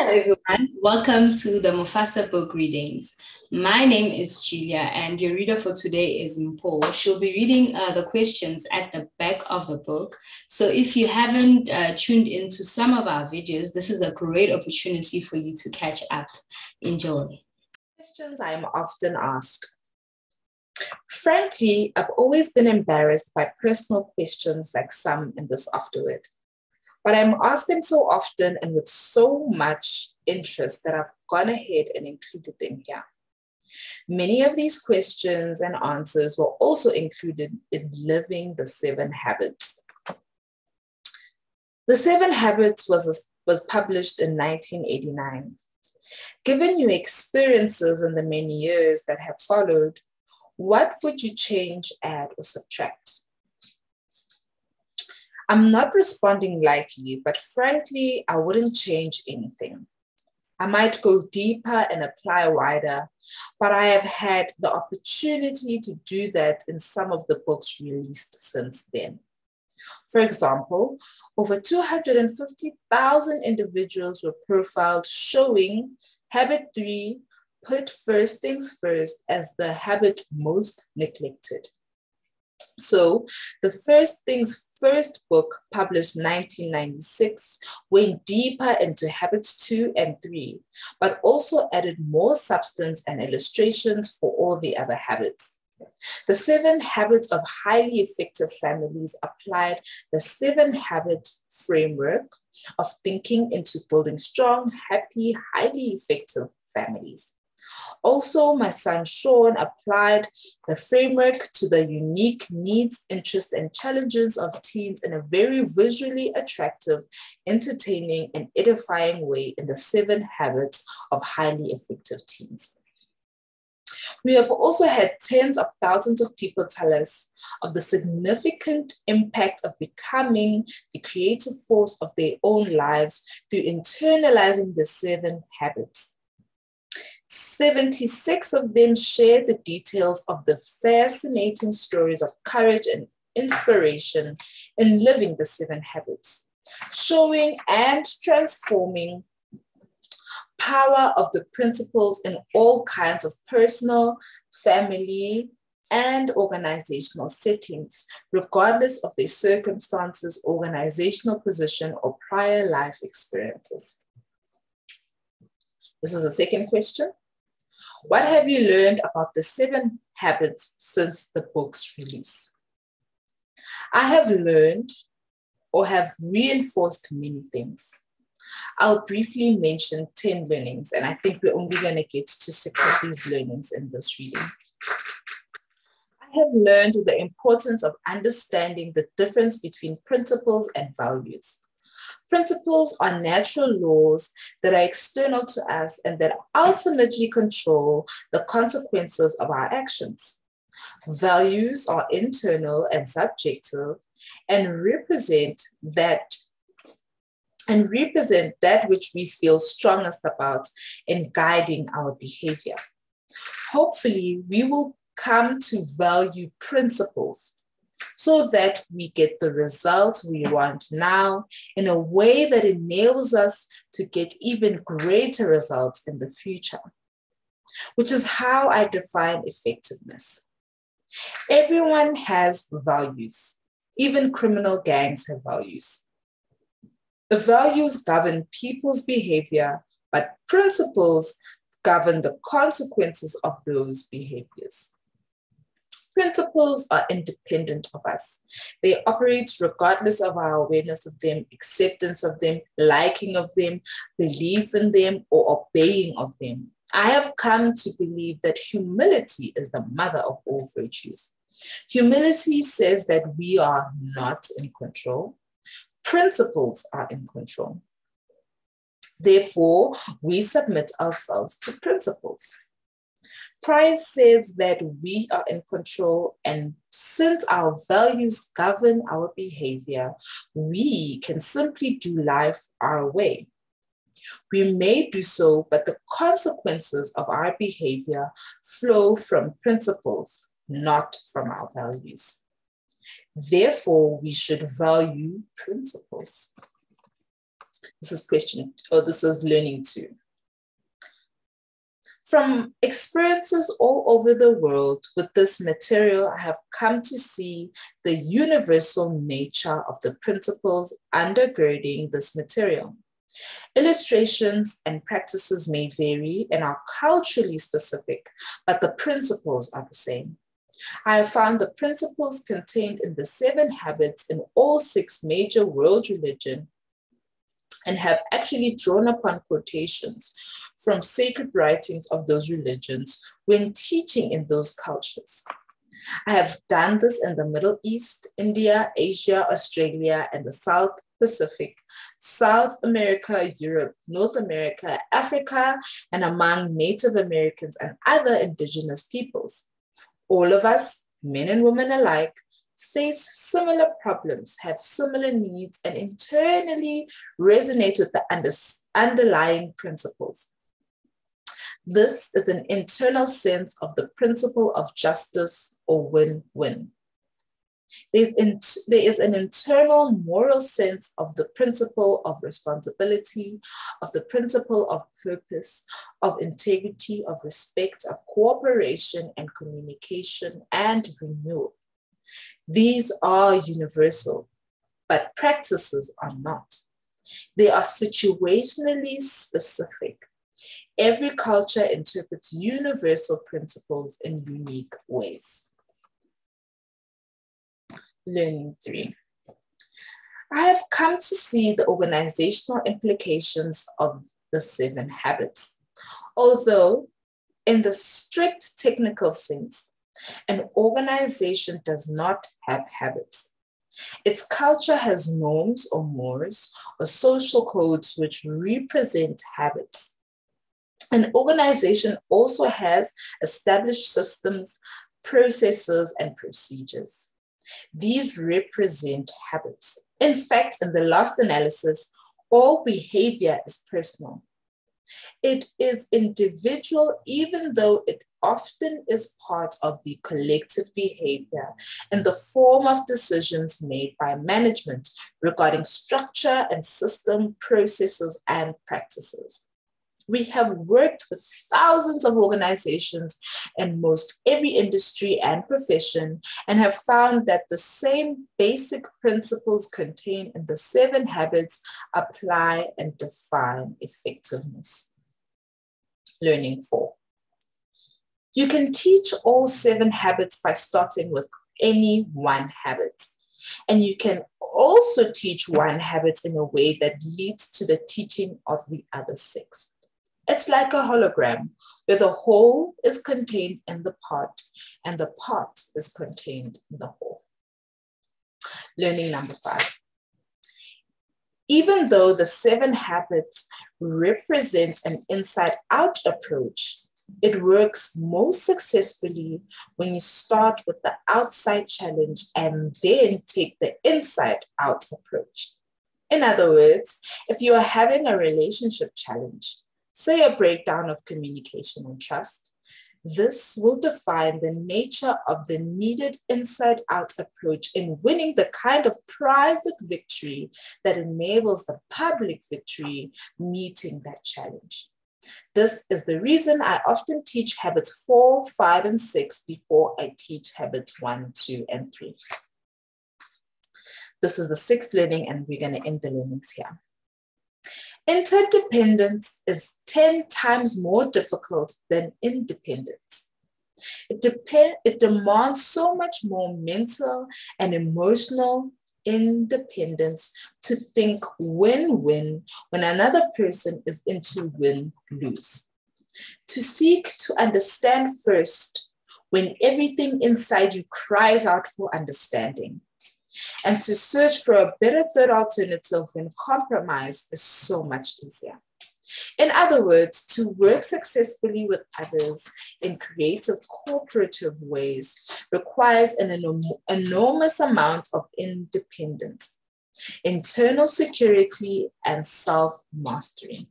everyone. Welcome to the Mufasa book readings. My name is Julia, and your reader for today is Mpo. She'll be reading the questions at the back of the book. So if you haven't tuned into some of our videos, this is a great opportunity for you to catch up. Enjoy. Questions I am often asked. Frankly, I've always been embarrassed by personal questions like some in this afterword. But I'm asked them so often and with so much interest that I've gone ahead and included them here. Many of these questions and answers were also included in Living the 7 Habits. The 7 Habits was published in 1989. Given your experiences in the many years that have followed, what would you change, add, or subtract? I'm not responding like you, but frankly, I wouldn't change anything. I might go deeper and apply wider, but I have had the opportunity to do that in some of the books released since then. For example, over 250,000 individuals were profiled showing Habit 3, put first things first as the habit most neglected. So the First Things First book, published 1996, went deeper into habits 2 and 3, but also added more substance and illustrations for all the other habits. The 7 Habits of Highly Effective Families applied the 7 habit framework of thinking into building strong, happy, highly effective families. Also, my son Sean applied the framework to the unique needs, interests, and challenges of teens in a very visually attractive, entertaining, and edifying way in the 7 Habits of Highly Effective Teens. We have also had tens of thousands of people tell us of the significant impact of becoming the creative force of their own lives through internalizing the 7 habits. 76 of them shared the details of the fascinating stories of courage and inspiration in living the 7 habits, showing and transforming power of the principles in all kinds of personal, family, and organizational settings, regardless of their circumstances, organizational position, or prior life experiences. This is the second question. What have you learned about the 7 habits since the book's release? I have learned or have reinforced many things. I'll briefly mention 10 learnings, and I think we're only going to get to 6 of these learnings in this reading. I have learned the importance of understanding the difference between principles and values. Principles are natural laws that are external to us and that ultimately control the consequences of our actions. Values are internal and subjective and represent that which we feel strongest about in guiding our behavior. Hopefully, we will come to value principles so that we get the results we want now in a way that enables us to get even greater results in the future, which is how I define effectiveness. Everyone has values. Even criminal gangs have values. The values govern people's behavior, but principles govern the consequences of those behaviors. Principles are independent of us. They operate regardless of our awareness of them, acceptance of them, liking of them, belief in them, or obeying of them. I have come to believe that humility is the mother of all virtues. Humility says that we are not in control. Principles are in control. Therefore, we submit ourselves to principles. Pride says that we are in control, and since our values govern our behavior, we can simply do life our way. We may do so, but the consequences of our behavior flow from principles, not from our values. Therefore, we should value principles. This is learning 2. From experiences all over the world with this material, I have come to see the universal nature of the principles undergirding this material. Illustrations and practices may vary and are culturally specific, but the principles are the same. I have found the principles contained in the 7 habits in all 6 major world religions and have actually drawn upon quotations from sacred writings of those religions when teaching in those cultures. I have done this in the Middle East, India, Asia, Australia, and the South Pacific, South America, Europe, North America, Africa, and among Native Americans and other indigenous peoples. All of us, men and women alike, face similar problems, have similar needs, and internally resonate with the underlying principles. This is an internal sense of the principle of justice or win-win. There is an internal moral sense of the principle of responsibility, of the principle of purpose, of integrity, of respect, of cooperation and communication and renewal. These are universal, but practices are not. They are situationally specific. Every culture interprets universal principles in unique ways. Learning 3. I have come to see the organizational implications of the 7 habits. Although, in the strict technical sense, an organization does not have habits. Its culture has norms or mores or social codes which represent habits. An organization also has established systems, processes, and procedures. These represent habits. In fact, in the last analysis, all behavior is personal. It is individual, even though it often is part of the collective behavior in the form of decisions made by management regarding structure and system, processes, and practices. We have worked with thousands of organizations in most every industry and profession and have found that the same basic principles contained in the 7 habits apply and define effectiveness. Learning 4. You can teach all 7 habits by starting with any one habit. And you can also teach one habit in a way that leads to the teaching of the other 6. It's like a hologram where the whole is contained in the part and the part is contained in the whole. Learning number 5. Even though the 7 habits represent an inside-out approach, it works most successfully when you start with the outside challenge and then take the inside-out approach. In other words, if you are having a relationship challenge, say a breakdown of communication and trust, this will define the nature of the needed inside-out approach in winning the kind of private victory that enables the public victory meeting that challenge. This is the reason I often teach habits 4, 5, and 6 before I teach habits 1, 2, and 3. This is the 6th learning, and we're going to end the learnings here. Interdependence is 10 times more difficult than independence. It demands so much more mental and emotional independence to think win-win when another person is into win-lose. To seek to understand first when everything inside you cries out for understanding. And to search for a better third alternative when compromise is so much easier. In other words, to work successfully with others in creative cooperative ways requires an enormous amount of independence, internal security, and self-mastery.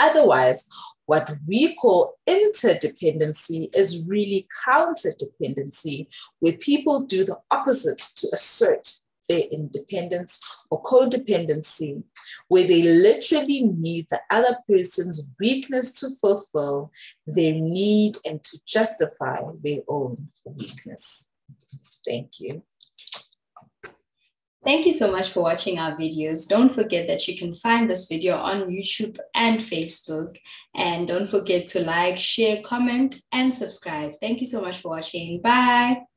Otherwise, what we call interdependency is really counterdependency, where people do the opposite to assert their independence or codependency, where they literally need the other person's weakness to fulfill their need and to justify their own weakness. Thank you. Thank you so much for watching our videos. Don't forget that you can find this video on YouTube and Facebook. And don't forget to like, share, comment, and subscribe. Thank you so much for watching. Bye.